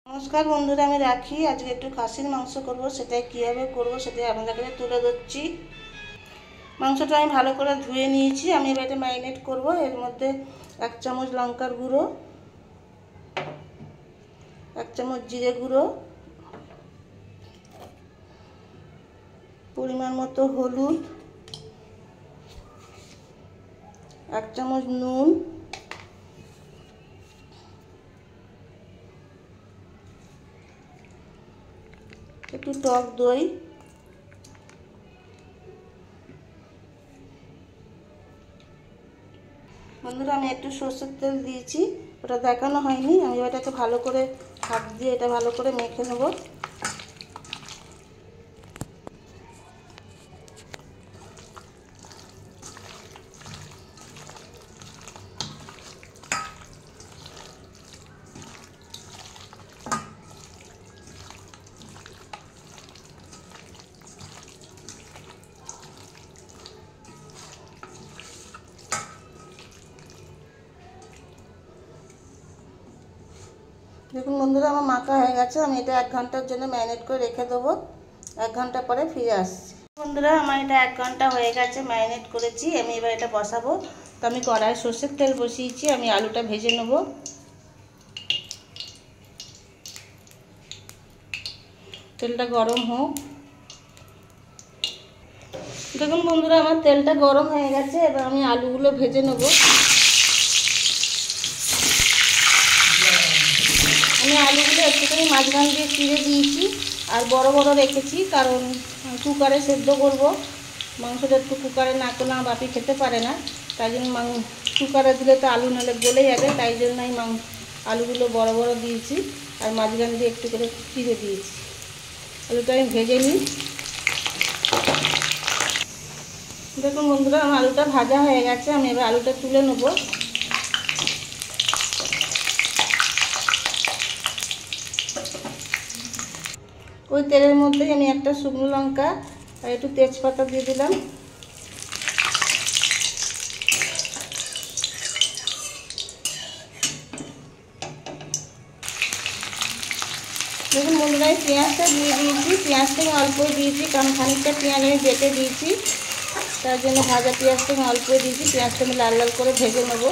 নমস্কার বন্ধুরা, আমি রাখি। আজকে একটু খাসির মাংস করব, সেটাই কীভাবে করব সেটাই আপনাদের কাছে তুলে ধরছি। মাংসটা আমি ভালো করে ধুয়ে নিয়েছি। আমি এবার এটা ম্যারিনেট করব। এর মধ্যে 1 চামচ লঙ্কার গুঁড়ো, 1 চামচ জিরে গুঁড়ো, পরিমাণ মতো হলুদ, 1 চামচ নুন, একটু টক দই, বন্ধুরা আমি একটু সরষের তেল দিয়েছি, ওটা দেখানো হয়নি। আমি এটাকে ভালো করে হাত দিয়ে এটা ভালো করে মেখে নেব। দেখুন বন্ধুরা, আমার মাখা হয়ে গেছে। আমি এটা 1 ঘন্টার জন্য ম্যারিনেট করে রেখে দেবো। 1 ঘন্টা পরে ফিরে আসছি। বন্ধুরা আমার এটা 1 ঘন্টা হয়ে গেছে, ম্যারিনেট করেছি। আমি এবার এটা বসাবো। তো আমি কড়াই সরষের তেল বসিয়েছি। আমি আলুটা ভেজে নেব। তেলটা গরম হোক। দেখুন বন্ধুরা, আমার তেলটা গরম হয়ে গেছে। এবার আমি আলুগুলো ভেজে নেব। আমি আলুগুলো একটুখানি মাঝখান দিয়ে চিড়ে দিয়েছি আর বড় বড় রেখেছি, কারণ কুকারে সেদ্ধ করব। মাংসটা একটু কুকারে না করলে আমার বাপি খেতে পারে না, তাই জন্য কুকারে দিলে তো আলু নাহলে গলে যাবে। তাই জন্য আমি আলুগুলো বড় বড় দিয়েছি আর মাঝখান দিয়ে একটু করে চিড়ে দিয়েছি। আলুটা আমি ভেজে নিই। দেখুন বন্ধুরা, আমার আলুটা ভাজা হয়ে গেছে। আমি এবার আলুটা তুলে নেব। ওই তেলের মধ্যেই আমি একটা শুকনো লঙ্কা আর একটু তেজপাতা দিয়ে দিলাম। দেখুন বন্ধুরা, আমি পেঁয়াজটা দিয়ে দিয়েছি। পেঁয়াজটা আমি অল্প দিয়েছি, কারণ খানিকটা পেঁয়াজ আমি বেটে দিয়েছি, তার জন্য ভাজা পেঁয়াজটা আমি অল্প দিয়েছি। পেঁয়াজটা আমি লাল লাল করে ভেজে নেব।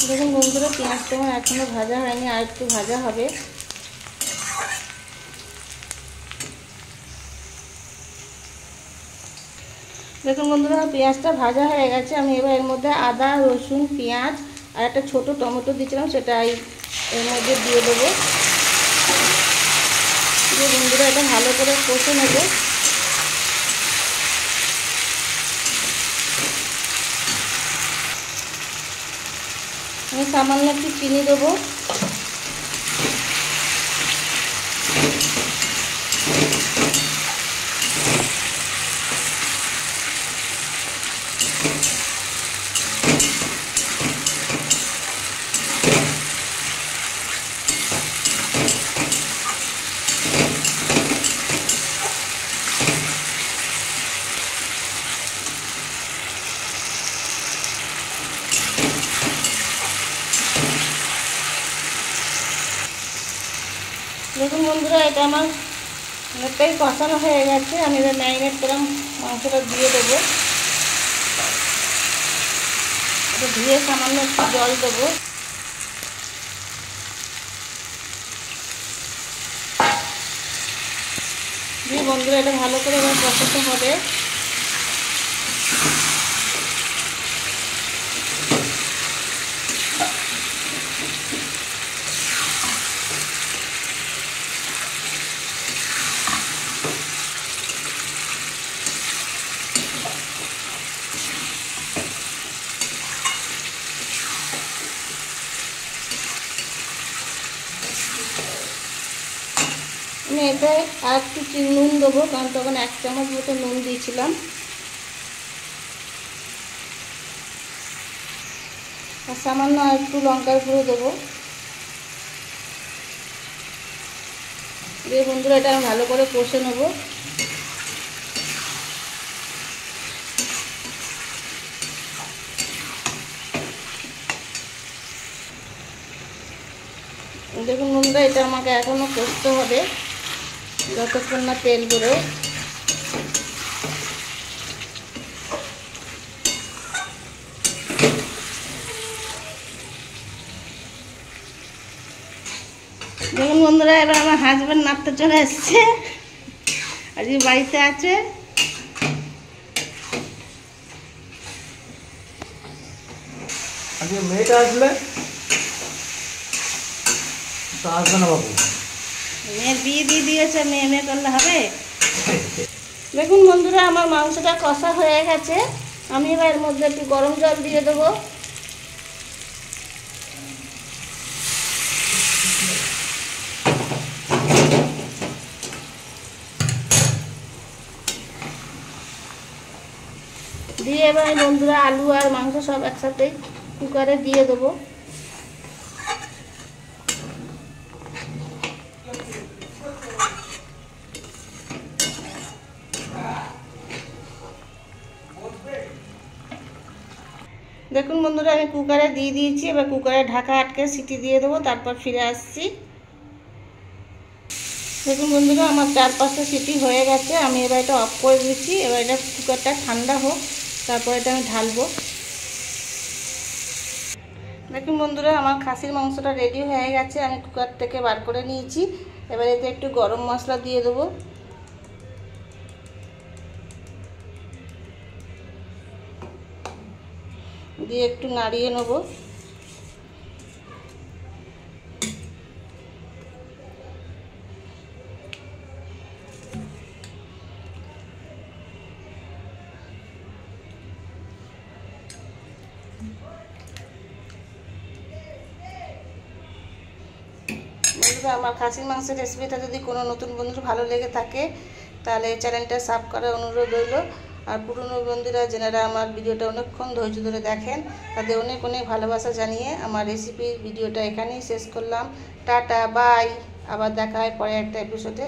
দেখুন বন্ধুরা, পেঁয়াজটা আমার এখনও ভাজা হয়নি, আর একটু ভাজা হবে। দেখুন বন্ধুরা, পেঁয়াজটা ভাজা হয়ে গেছে। আমি এবার এর মধ্যে আদা, রসুন, পেঁয়াজ আর একটা ছোট টমেটো দিয়েছিলাম, সেটা এর মধ্যে দিয়ে দেবো। দিয়ে বন্ধুরা এটা ভালো করে কষে নেব। আমি সামান্য একটু চিনি দেবো। দেখুন বন্ধুরা, এটা আমার অনেকটাই কষানো হয়ে গেছে। আমি এবার ম্যারিনেট করে মাংসটা দিয়ে দেবো। এটা ধুয়ে সামান্য একটু জল দেবো। দিয়ে বন্ধুরা এটা ভালো করে এবার কষাতে হবে। আমি এটায় আর একটু নুন দেবো, কারণ তখন 1 চামচ মতো নুন দিয়েছিলাম। আর সামান্য আর একটু লঙ্কার গুঁড়ো দেবো। দিয়ে বন্ধুরা এটা আমি ভালো করে কষে নেব। দেখুন বন্ধুরা, এটা আমাকে এখনও কষতে হবে যতক্ষণ না তেল বেরোয়। দেখুন বন্ধুরা, এবার আমার হাজব্যান্ড নাড়তে চলে এসছে, আজকে বাড়িতে আছে। আজকে মেয়েটা আসলে তো আসবে না বাবু। মেয়ের বিয়ে দিয়ে দিয়েছে, মেয়ে মেয়ে করলে হবে? দেখুন বন্ধুরা, আমার মাংসটা কষা হয়ে গেছে। আমি এবার এর মধ্যে একটু গরম জল দিয়ে দেবো। দিয়ে এবার বন্ধুরা আলু আর মাংস সব একসাথে কুকারে দিয়ে দেবো। দেখুন বন্ধুরা, আমি কুকারে দিয়ে দিয়েছি। এবার কুকারে ঢাকা আটকে সিটি দিয়ে দেবো, তারপর ফিরে আসছি। দেখুন বন্ধুরা, আমার 4-5টা সিটি হয়ে গেছে। আমি এবার এটা অফ করে দিচ্ছি। এবার এটা কুকারটা ঠান্ডা হোক, তারপর এটা আমি ঢালবো। দেখুন বন্ধুরা, আমার খাসির মাংসটা রেডি হয়ে গেছে। আমি কুকার থেকে বার করে নিয়েছি। এবার এতে একটু গরম মশলা দিয়ে দেবো। দিয়ে একটু নাড়িয়ে নেব। বন্ধুরা, আমার খাসির মাংসের রেসিপিটা যদি কোনো নতুন বন্ধুর ভালো লেগে থাকে তাহলে চ্যানেলটা সাবস্ক্রাইব করার অনুরোধ রইল। আর পুরনো বন্ধুরা যারা আমার ভিডিওটা অনেকক্ষণ ধৈর্য ধরে দেখেন, তাদের অনেক অনেক ভালোবাসা জানিয়ে আমার রেসিপির ভিডিওটা এখানেই শেষ করলাম। Tata, bye. আবার দেখা হয় পরে একটা এপিসোডে।